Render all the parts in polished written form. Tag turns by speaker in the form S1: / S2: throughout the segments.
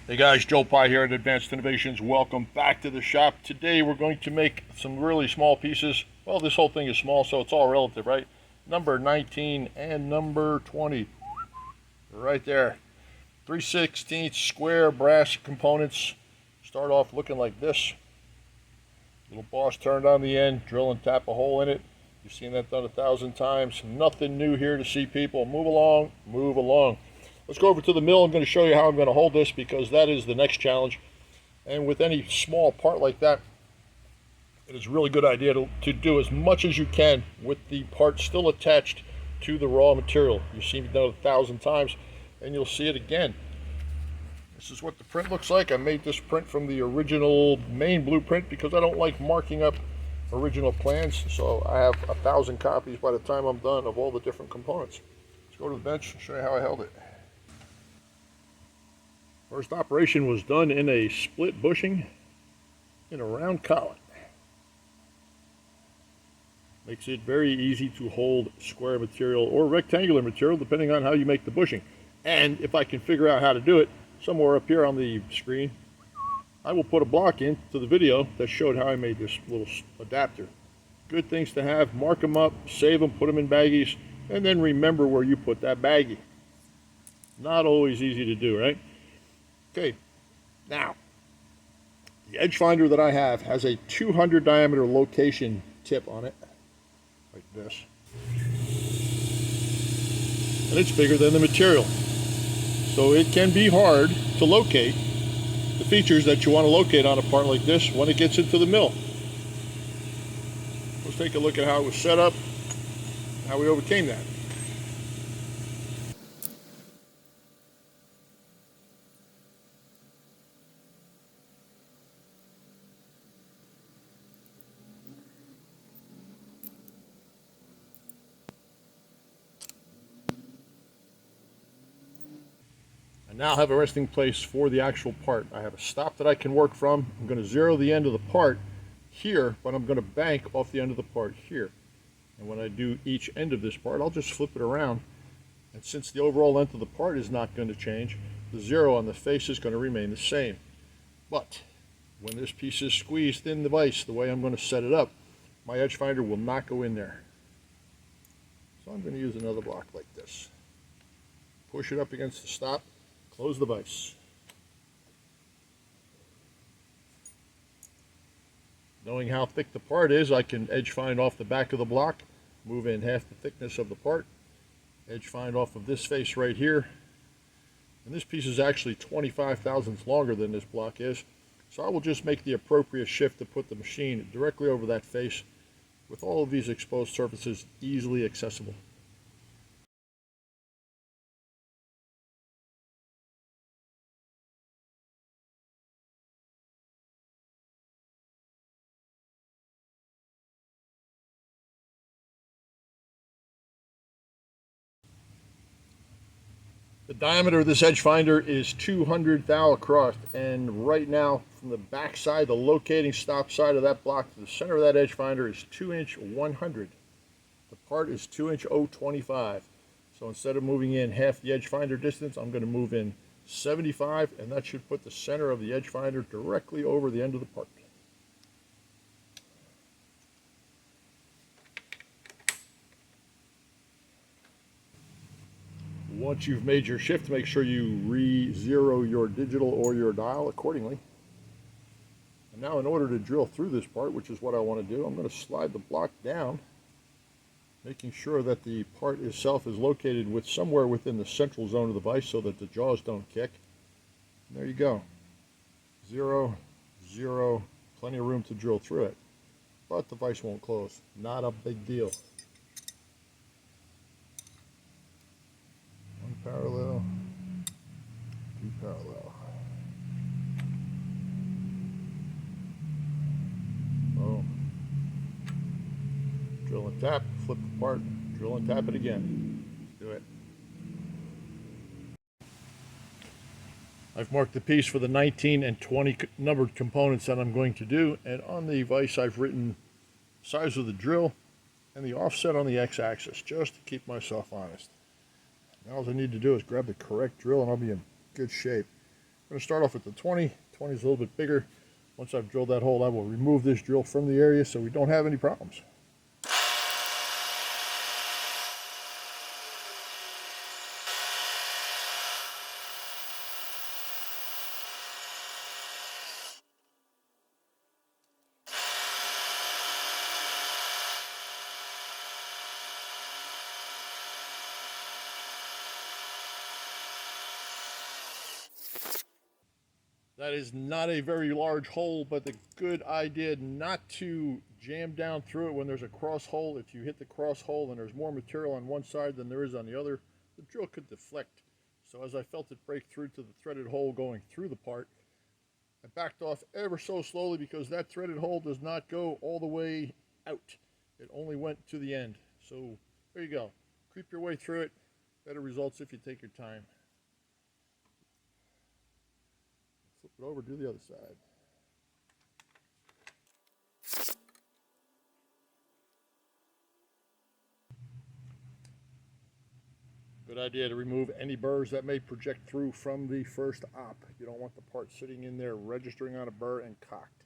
S1: Hey guys, Joe Pye here at Advanced Innovations. Welcome back to the shop. Today we're going to make some really small pieces. Well, this whole thing is small, so it's all relative, right? Number 19 and number 20. Right there. 3/16 square brass components. Start off looking like this. Little boss turned on the end, drill and tap a hole in it. You've seen that done 1,000 times. Nothing new here to see, people. Move along, move along. Let's go over to the mill. I'm going to show you how I'm going to hold this because that is the next challenge. And with any small part like that, it is a really good idea to do as much as you can with the part still attached to the raw material. You've seen it done 1,000 times, and you'll see it again. This is what the print looks like. I made this print from the original main blueprint because I don't like marking up original plans. So I have 1,000 copies by the time I'm done of all the different components. Let's go to the bench and show you how I held it. First operation was done in a split bushing in a round collet. Makes it very easy to hold square material or rectangular material depending on how you make the bushing. And if I can figure out how to do it, somewhere up here on the screen, I will put a block into the video that showed how I made this little adapter. Good things to have. Mark them up, save them, put them in baggies, and then remember where you put that baggie. Not always easy to do, right? Okay, now, the edge finder that I have has a 200 diameter location tip on it, like this. And it's bigger than the material. So it can be hard to locate the features that you want to locate on a part like this when it gets into the mill. Let's take a look at how it was set up, how we overcame that. I now have a resting place for the actual part. I have a stop that I can work from. I'm going to zero the end of the part here, but I'm going to bank off the end of the part here. And when I do each end of this part, I'll just flip it around. And since the overall length of the part is not going to change, the zero on the face is going to remain the same. But when this piece is squeezed in the vise, the way I'm going to set it up, my edge finder will not go in there. So I'm going to use another block like this. Push it up against the stop. Close the vise. Knowing how thick the part is, I can edge find off the back of the block, move in half the thickness of the part, edge find off of this face right here. And this piece is actually 25 thousandths longer than this block is. So I will just make the appropriate shift to put the machine directly over that face with all of these exposed surfaces easily accessible. The diameter of this edge finder is 200 thou across, and right now from the back side, the locating stop side of that block to the center of that edge finder is 2" 100. The part is 2" 025. So instead of moving in half the edge finder distance, I'm going to move in 75, and that should put the center of the edge finder directly over the end of the part. Once you've made your shift, make sure you re-zero your digital or your dial accordingly. And now in order to drill through this part, which is what I want to do, I'm going to slide the block down, making sure that the part itself is located with somewhere within the central zone of the vise so that the jaws don't kick. And there you go. 0, 0, plenty of room to drill through it. But the vise won't close. Not a big deal. Parallel, 2 parallel. Boom. Drill and tap, flip the part, drill and tap it again. Do it. I've marked the piece for the 19 and 20 numbered components that I'm going to do, and on the vise I've written size of the drill and the offset on the x-axis, just to keep myself honest. Now all I need to do is grab the correct drill and I'll be in good shape. going to start off with the 20. 20 is a little bit bigger. Once I've drilled that hole, I will remove this drill from the area so we don't have any problems. That is not a very large hole, but the good idea not to jam down through it when there's a cross hole. If you hit the cross hole and there's more material on one side than there is on the other, the drill could deflect. So as I felt it break through to the threaded hole going through the part, I backed off ever so slowly because that threaded hole does not go all the way out. It only went to the end. So there you go. Creep your way through it. Better results if you take your time. Flip it over, do the other side. Good idea to remove any burrs that may project through from the first op. You don't want the part sitting in there registering on a burr and cocked.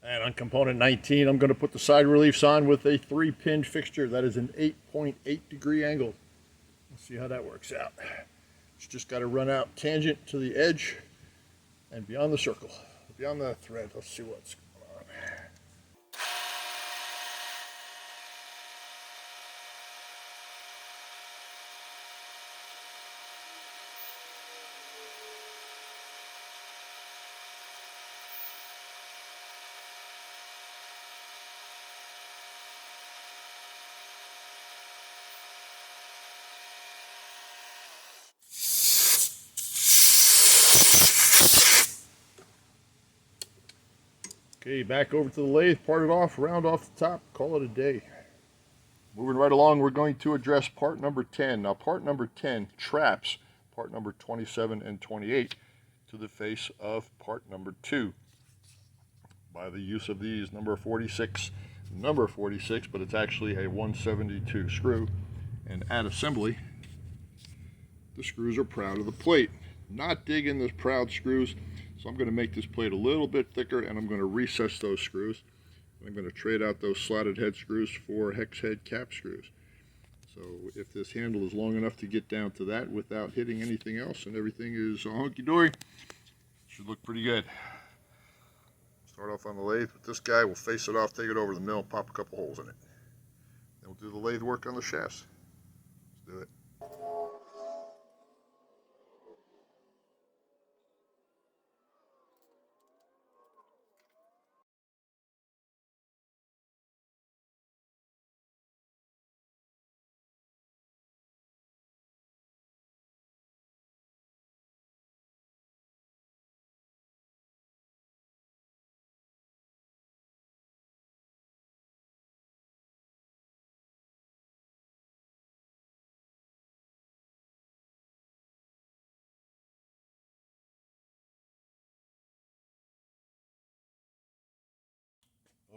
S1: And on component 19, I'm going to put the side reliefs on with a 3-pin fixture. That is an 8.8 degree angle. Let's see how that works out. It's just got to run out tangent to the edge and beyond the circle, beyond the thread. Let's see what's going on. Okay, back over to the lathe, part it off, round off the top, call it a day. Moving right along, we're going to address part number 10. Now, part number 10 traps part number 27 and 28 to the face of part number 2 by the use of these number 46, but it's actually a 172 screw. And at assembly, the screws are proud of the plate. Not digging the proud screws, so I'm going to make this plate a little bit thicker, and I'm going to recess those screws. I'm going to trade out those slotted head screws for hex head cap screws. So if this handle is long enough to get down to that without hitting anything else and everything is hunky-dory, should look pretty good. Start off on the lathe with this guy. We'll face it off, take it over to the mill, pop a couple holes in it. Then we'll do the lathe work on the shafts. Let's do it.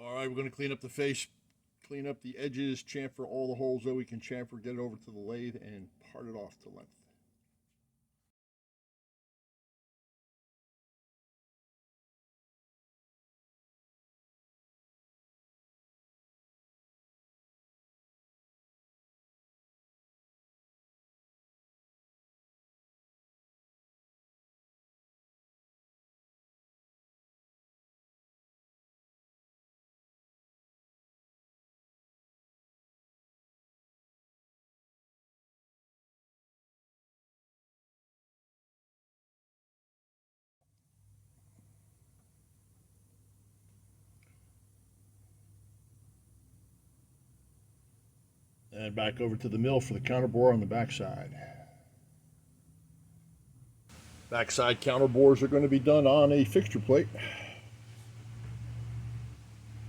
S1: All right, we're going to clean up the face, clean up the edges, chamfer all the holes that we can chamfer, get it over to the lathe, and part it off to length. And back over to the mill for the counter bore on the backside. Backside counter bores are going to be done on a fixture plate.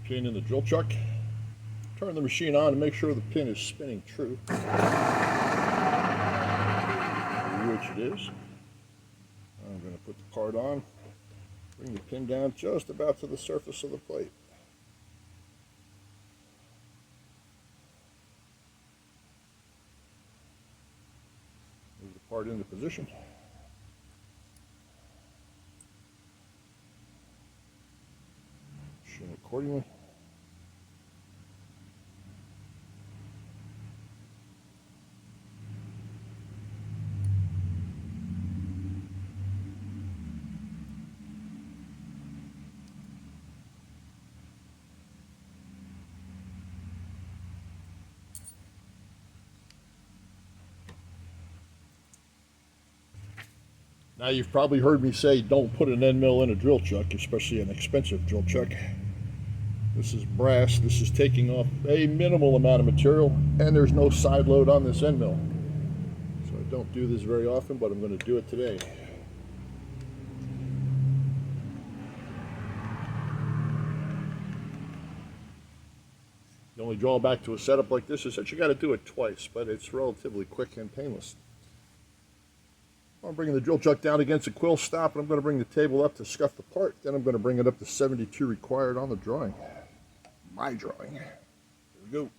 S1: pin in the drill chuck. Turn the machine on to make sure the pin is spinning true, which it is. I'm going to put the part on, bring the pin down just about to the surface of the plate. Move the part into position. Machine accordingly. Now you've probably heard me say don't put an end mill in a drill chuck, especially an expensive drill chuck. This is brass, this is taking off a minimal amount of material, and there's no side load on this end mill. So I don't do this very often, but I'm going to do it today. The only drawback to a setup like this is that you got to do it twice, but it's relatively quick and painless. I'm bringing the drill chuck down against a quill stop, and I'm going to bring the table up to scuff the part. Then I'm going to bring it up to 72 required on the drawing. My drawing. Here we go.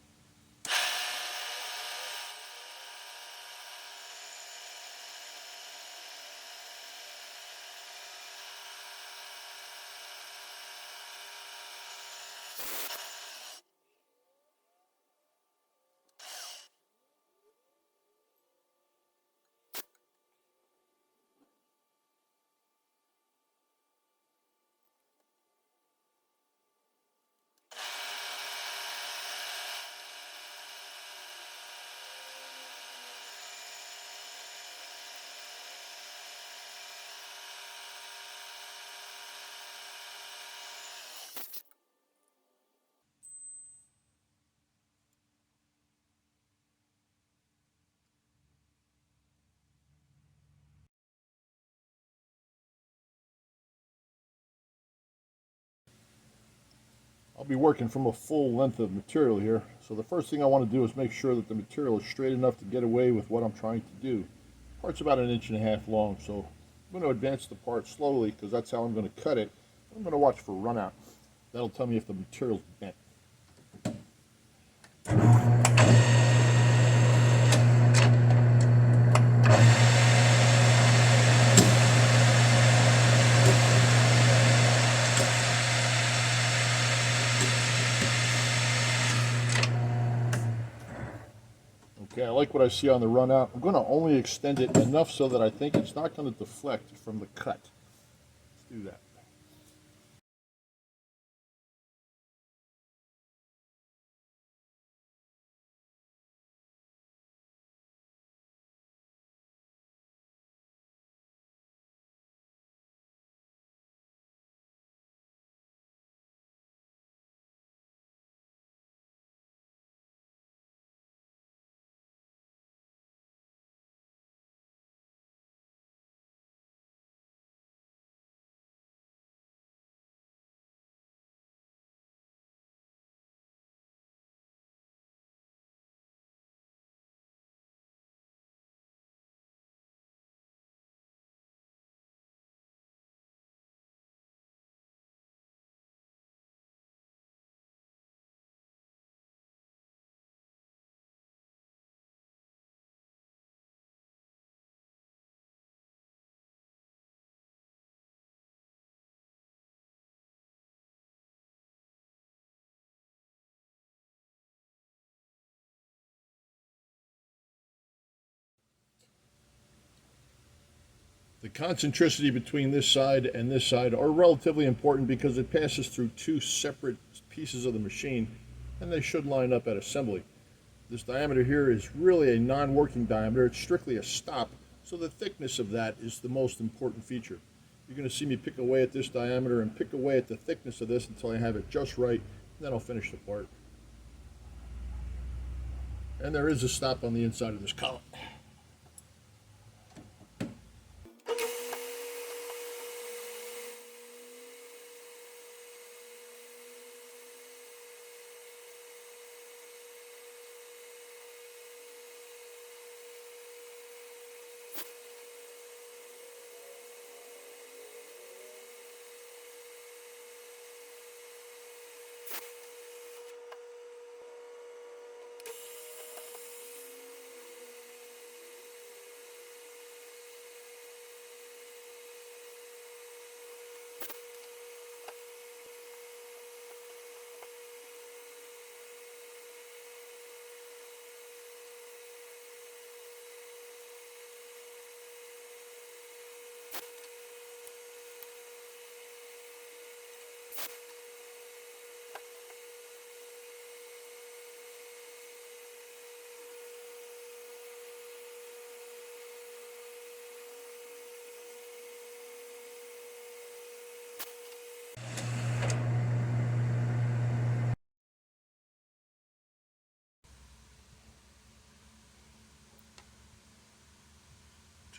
S1: I'll be working from a full length of material here, so the first thing I want to do is make sure that the material is straight enough to get away with what I'm trying to do. The part's about 1.5 inches long, so I'm going to advance the part slowly because that's how I'm going to cut it. I'm going to watch for run out. That'll tell me if the material's bent. Okay, I like what I see on the run out. I'm going to only extend it enough so that I think it's not going to deflect from the cut. Let's do that. The concentricity between this side and this side are relatively important because it passes through two separate pieces of the machine, and they should line up at assembly. This diameter here is really a non-working diameter. It's strictly a stop, so the thickness of that is the most important feature. You're going to see me pick away at this diameter and pick away at the thickness of this until I have it just right, and then I'll finish the part. And there is a stop on the inside of this collet.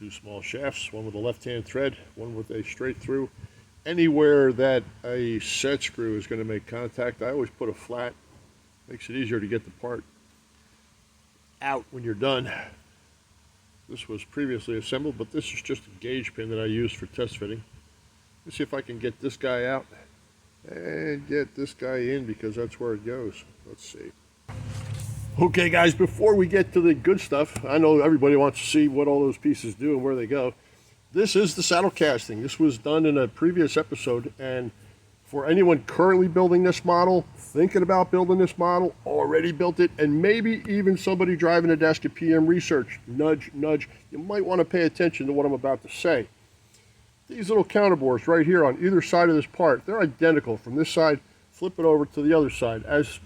S1: Two small shafts, one with a left-hand thread, one with a straight through. Anywhere that a set screw is going to make contact, I always put a flat. Makes it easier to get the part out when you're done. This was previously assembled, but this is just a gauge pin that I use for test fitting. Let's see if I can get this guy out and get this guy in, because that's where it goes. Let's see. Okay guys, before we get to the good stuff, I know everybody wants to see what all those pieces do and where they go. This is the saddle casting. This was done in a previous episode, and for anyone currently building this model, thinking about building this model, already built it, and maybe even somebody driving a desk at PM Research, nudge, nudge, you might want to pay attention to what I'm about to say. These little counterbores right here on either side of this part, they're identical. From this side, flip it over to the other side, as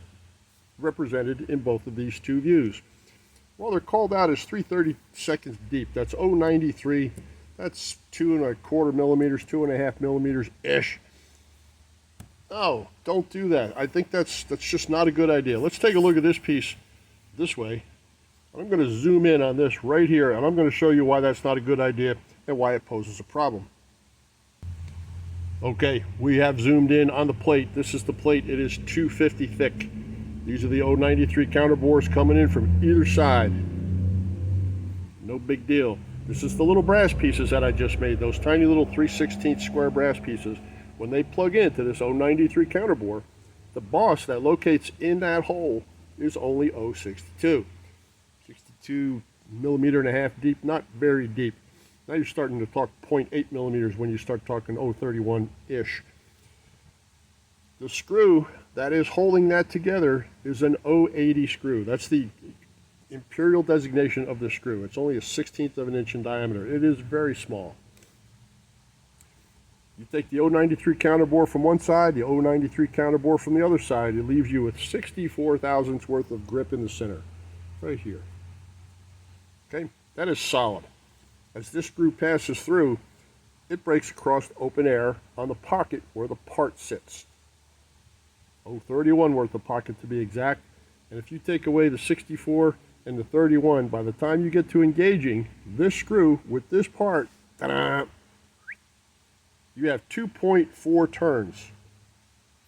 S1: represented in both of these two views. Well, they're called out as 3/32 deep. That's 0.93. That's 2¼ millimeters, 2½ millimeters-ish. Oh, don't do that. I think that's just not a good idea. Let's take a look at this piece this way. I'm going to zoom in on this right here, and I'm going to show you why that's not a good idea and why it poses a problem. Okay, we have zoomed in on the plate. This is the plate. It is 250 thick. These are the 0.93 counterbores coming in from either side. No big deal. This is the little brass pieces that I just made, those tiny little 3/16 square brass pieces. When they plug into this 0.93 counterbore, the boss that locates in that hole is only 0.62. 62 millimeter and a half deep, not very deep. Now you're starting to talk 0.8 millimeters when you start talking 0.31-ish. The screw that is holding that together is an 0.80 screw. That's the imperial designation of the screw. It's only a 1/16 of an inch in diameter. It is very small. You take the 0.93 counterbore from one side, the 0.93 counterbore from the other side, it leaves you with 64 thousandths worth of grip in the center, right here. Okay, that is solid. As this screw passes through, it breaks across open air on the pocket where the part sits. 0.31 worth of pocket to be exact. And if you take away the 64 and the 31, by the time you get to engaging this screw with this part, ta-da, you have 2.4 turns.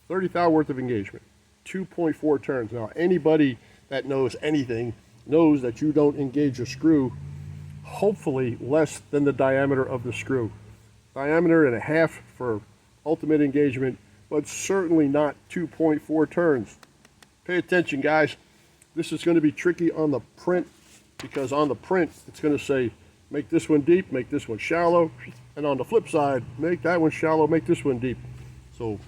S1: 30 thou worth of engagement. 2.4 turns. Now, anybody that knows anything knows that you don't engage a screw, hopefully less than the diameter of the screw. Diameter and a half for ultimate engagement, but certainly not 2.4 turns. Pay attention, guys. This is going to be tricky on the print, because on the print, it's going to say, make this one deep, make this one shallow, and on the flip side, make that one shallow, make this one deep. So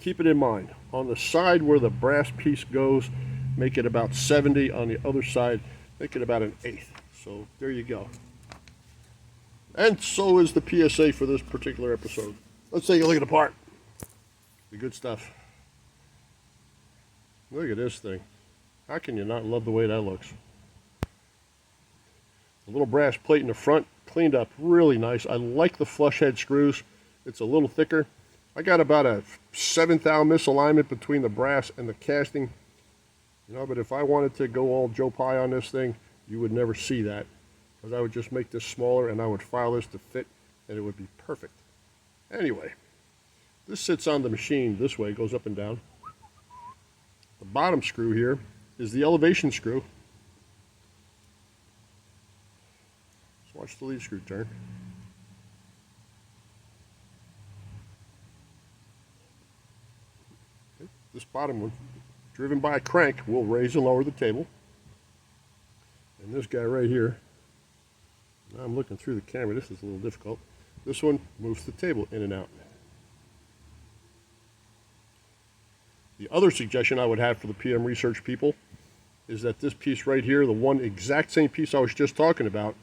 S1: keep it in mind. On the side where the brass piece goes, make it about 70. On the other side, make it about 1/8. So there you go. And so is the PSA for this particular episode. Let's take a look at the part. The good stuff. Look at this thing. How can you not love the way that looks? The little brass plate in the front, cleaned up really nice. I like the flush head screws. It's a little thicker. I got about a 7th thou misalignment between the brass and the casting. You know, but if I wanted to go all Joe Pie on this thing, you would never see that, because I would just make this smaller and I would file this to fit, and it would be perfect. Anyway, this sits on the machine this way, goes up and down. The bottom screw here is the elevation screw. Let's watch the lead screw turn. Okay. This bottom one, driven by a crank, will raise and lower the table. And this guy right here, now I'm looking through the camera, this is a little difficult. This one moves the table in and out. The other suggestion I would have for the PM Research people is that this piece right here, the one exact same piece I was just talking about,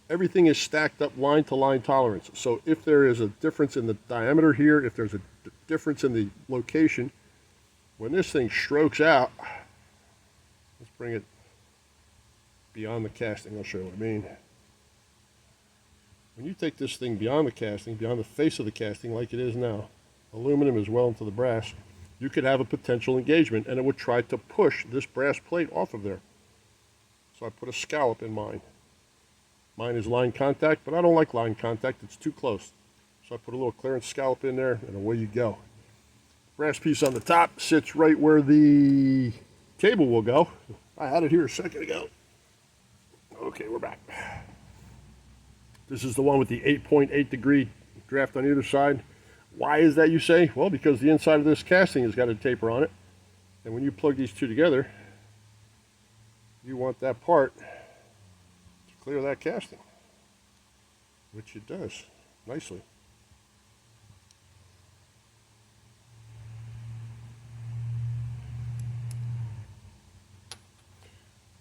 S1: everything is stacked up line to line tolerance. So if there is a difference in the diameter here, if there's a difference in the location, when this thing strokes out, let's bring it beyond the casting, I'll show you what I mean. When you take this thing beyond the casting, beyond the face of the casting like it is now, aluminum is well into the brass, you could have a potential engagement, and it would try to push this brass plate off of there. So I put a scallop in mine. Mine is line contact, but I don't like line contact. It's too close. So I put a little clearance scallop in there, and away you go. Brass piece on the top sits right where the table will go. I had it here a second ago. Okay, we're back. This is the one with the 8.8 degree draft on either side. Why is that, you say? Well, because the inside of this casting has got a taper on it. And when you plug these two together, you want that part to clear that casting, which it does nicely.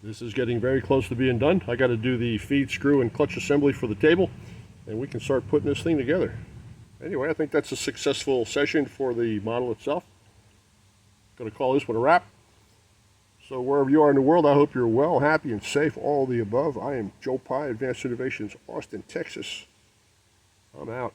S1: This is getting very close to being done. I got to do the feed screw and clutch assembly for the table, and we can start putting this thing together. Anyway, I think that's a successful session for the model itself. Going to call this one a wrap. So wherever you are in the world, I hope you're well, happy, and safe, all of the above. I am Joe Pye, Advanced Innovations, Austin, Texas. I'm out.